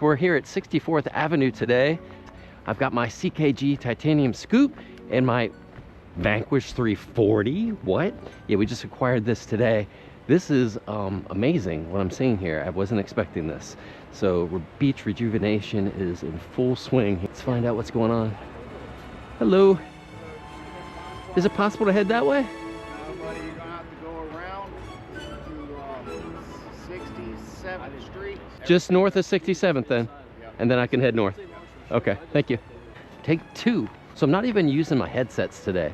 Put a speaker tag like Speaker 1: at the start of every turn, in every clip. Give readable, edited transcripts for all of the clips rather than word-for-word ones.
Speaker 1: we're here at 64th Avenue today. I've got my CKG titanium scoop and my Vanquish 340. What? Yeah, we just acquired this today. This is amazing what I'm seeing here. I wasn't expecting this. So beach rejuvenation is in full swing. Let's find out what's going on. Hello. Is it possible to head that way?
Speaker 2: No, buddy, you're gonna have to go around to 67th Street.
Speaker 1: Just north of 67th then?
Speaker 2: Yeah.
Speaker 1: And then I can head north. Okay, thank you. Take 2. So I'm not even using my headsets today.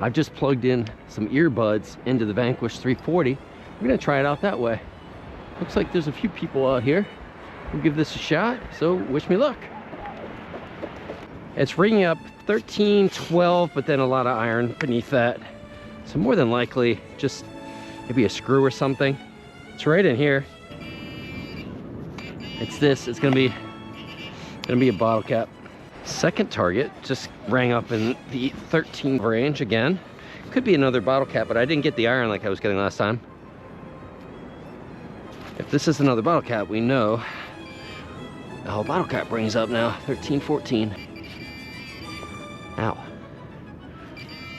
Speaker 1: I've just plugged in some earbuds into the Vanquish 340. We're gonna try it out that way. Looks like there's a few people out here. We'll give this a shot, so wish me luck. It's ringing up 13, 12, but then a lot of iron beneath that. So more than likely, just maybe a screw or something. It's right in here. It's this, it's gonna be a bottle cap. Second target just rang up in the 13 range again. Could be another bottle cap, but I didn't get the iron like I was getting last time. If this is another bottle cap, we know. Oh, bottle cap brings up now, 13, 14. Ow.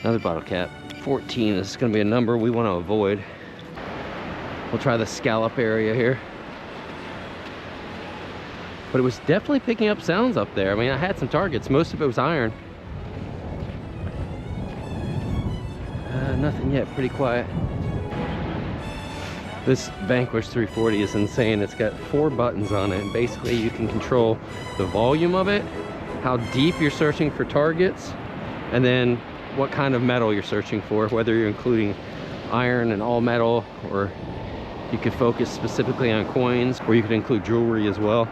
Speaker 1: Another bottle cap, 14. This is gonna be a number we want to avoid. We'll try the scallop area here. But it was definitely picking up sounds up there. I mean, I had some targets. Most of it was iron. Nothing yet, pretty quiet. This Vanquish 340 is insane. It's got 4 buttons on it. And basically, you can control the volume of it, how deep you're searching for targets, and then what kind of metal you're searching for, whether you're including iron and all metal, or you could focus specifically on coins, or you could include jewelry as well.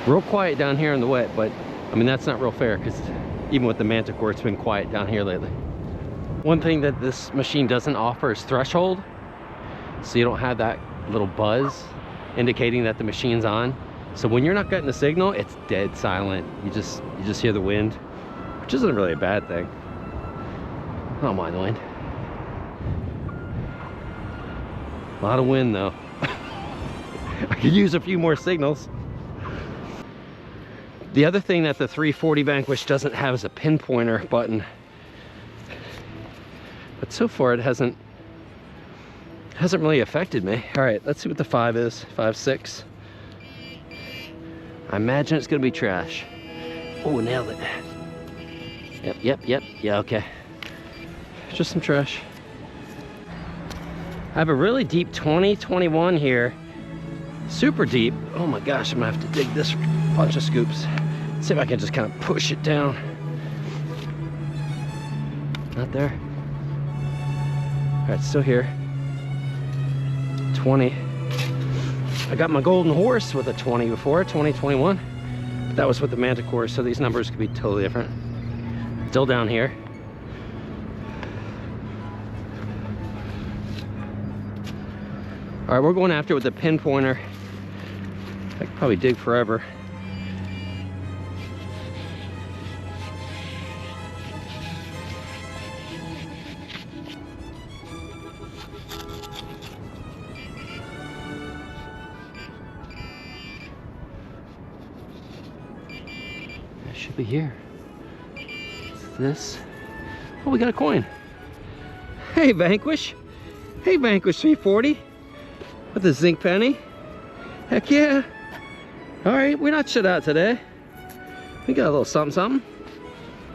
Speaker 1: Real quiet down here in the wet, but I mean, that's not real fair because even with the Manticore, it's been quiet down here lately. One thing that this machine doesn't offer is threshold, so you don't have that little buzz indicating that the machine's on. So when you're not getting the signal, it's dead silent. You just hear the wind, which isn't really a bad thing. I don't mind the wind. A lot of wind though. I could use a few more signals. The other thing that the 340 Vanquish doesn't have is a pinpointer button. But so far it hasn't really affected me. All right, let's see what the 5 is. 5, 6. I imagine it's gonna be trash. Oh, nailed it. Yep. Yeah, okay. Just some trash. I have a really deep 20, 21 here. Super deep. Oh my gosh, I'm gonna have to dig this bunch of scoops. See if I can just kind of push it down. Not there. All right, still here. 20. I got my golden horse with a 20 before, 20, 21. But that was with the Manticore, so these numbers could be totally different. Still down here. All right, we're going after it with the pinpointer. I could probably dig forever. Should be here. What's this? Oh, we got a coin. Hey, Vanquish. Hey, Vanquish 340. With a zinc penny. Heck yeah. All right, we're not shut out today. We got a little something.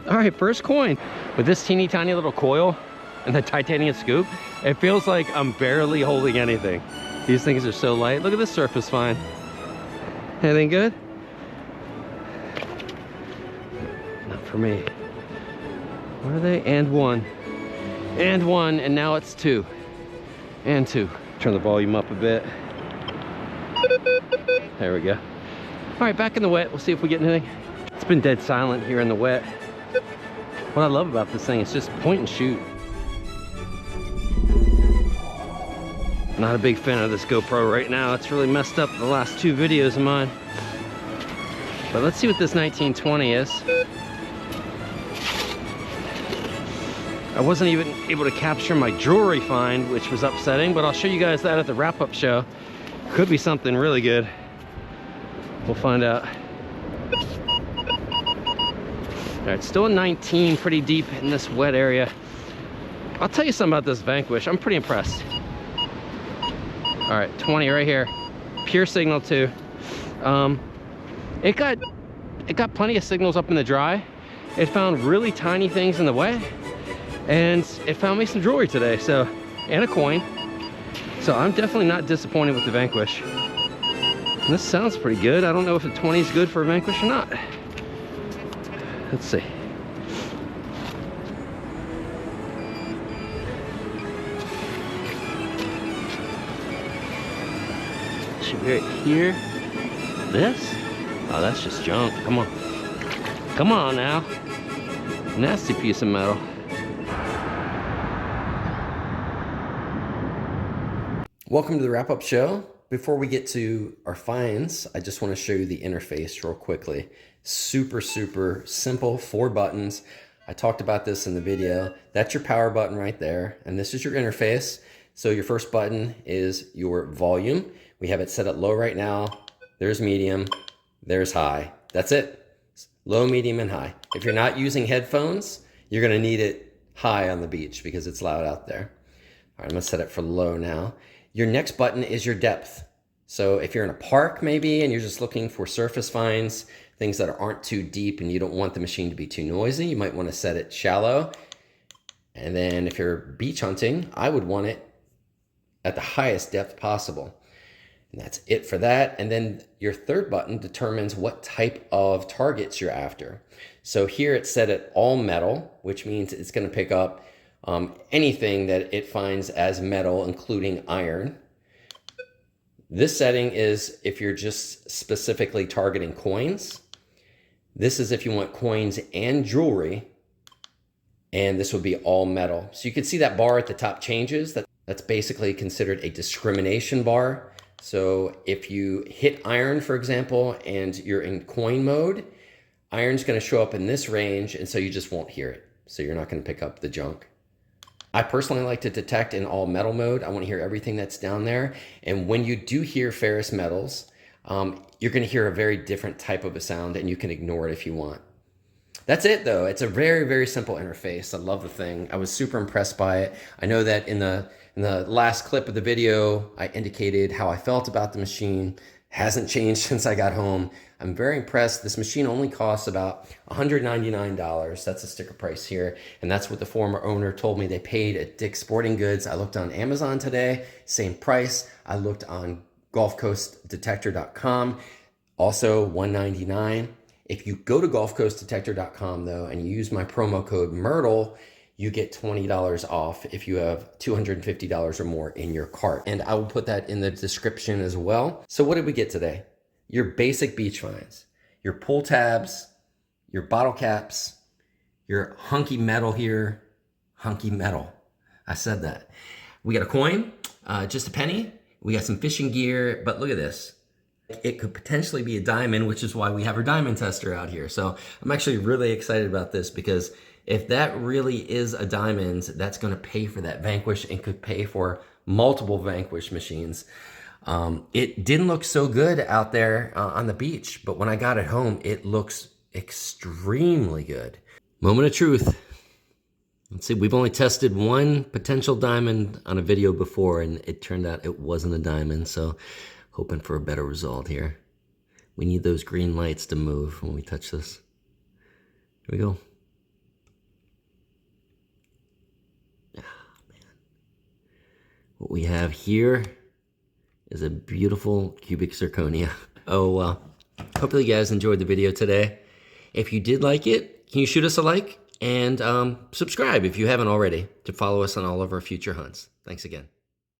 Speaker 1: All right, first coin. With this teeny tiny little coil and the titanium scoop, it feels like I'm barely holding anything. These things are so light. Look at this surface fine. Anything good? For me. What are they? And 1. And 1, and now it's 2. And 2. Turn the volume up a bit. There we go. All right, back in the wet. We'll see if we get anything. It's been dead silent here in the wet. What I love about this thing is just point and shoot. Not a big fan of this GoPro right now. It's really messed up the last 2 videos of mine. But let's see what this 1920 is. I wasn't even able to capture my jewelry find, which was upsetting, but I'll show you guys that at the wrap-up show. Could be something really good. We'll find out. All right, still a 19, pretty deep in this wet area. I'll tell you something about this Vanquish. I'm pretty impressed. All right, 20 right here. Pure signal too. It got plenty of signals up in the dry. It found really tiny things in the wet, and it found me some jewelry today, so, and a coin. So I'm definitely not disappointed with the Vanquish. And this sounds pretty good. I don't know if a 20 is good for a Vanquish or not. Let's see. Should be right here. This? Oh, that's just junk. Come on. Come on now. Nasty piece of metal. Welcome to the wrap-up show. Before we get to our finds, I just want to show you the interface real quickly. Super, super simple, 4 buttons. I talked about this in the video. That's your power button right there, and this is your interface. So your first button is your volume. We have it set at low right now. There's medium, there's high. That's it. Low, medium, and high. If you're not using headphones, you're gonna need it high on the beach because it's loud out there. All right, I'm gonna set it for low now. Your next button is your depth. So if you're in a park maybe and you're just looking for surface finds, things that aren't too deep and you don't want the machine to be too noisy, you might want to set it shallow. And then if you're beach hunting, I would want it at the highest depth possible. And that's it for that. And then your third button determines what type of targets you're after. So here it's set at all metal, which means it's going to pick up anything that it finds as metal, including iron. This setting is if you're just specifically targeting coins. This is if you want coins and jewelry. And this would be all metal. So you can see that bar at the top changes. That's basically considered a discrimination bar. So if you hit iron, for example, and you're in coin mode, iron's going to show up in this range, and so you just won't hear it. So you're not going to pick up the junk. I personally like to detect in all metal mode. I want to hear everything that's down there. And when you do hear ferrous metals, you're going to hear a very different type of a sound, and you can ignore it if you want. That's it though. It's a very, very simple interface. I love the thing. I was super impressed by it. I know that in the last clip of the video, I indicated how I felt about the machine. Hasn't changed since I got home. I'm very impressed. This machine only costs about $199. That's the sticker price here. And that's what the former owner told me they paid at Dick's Sporting Goods. I looked on Amazon today, same price. I looked on GulfCoastDetector.com, also $199. If you go to GulfCoastDetector.com though, and you use my promo code Myrtle, you get $20 off if you have $250 or more in your cart. And I will put that in the description as well. So what did we get today? Your basic beach finds, your pull tabs, your bottle caps, your hunky metal here, hunky metal. I said that. We got a coin, just a penny. We got some fishing gear, but look at this. It could potentially be a diamond, which is why we have our diamond tester out here. So I'm actually really excited about this because if that really is a diamond, that's going to pay for that Vanquish and could pay for multiple Vanquish machines. It didn't look so good out there on the beach, but when I got it home, it looks extremely good. Moment of truth. Let's see, we've only tested one potential diamond on a video before, and it turned out it wasn't a diamond, so hoping for a better result here. We need those green lights to move when we touch this. Here we go. What we have here is a beautiful cubic zirconia. Oh, well, hopefully you guys enjoyed the video today. If you did like it, can you shoot us a like? And subscribe if you haven't already to follow us on all of our future hunts. Thanks again.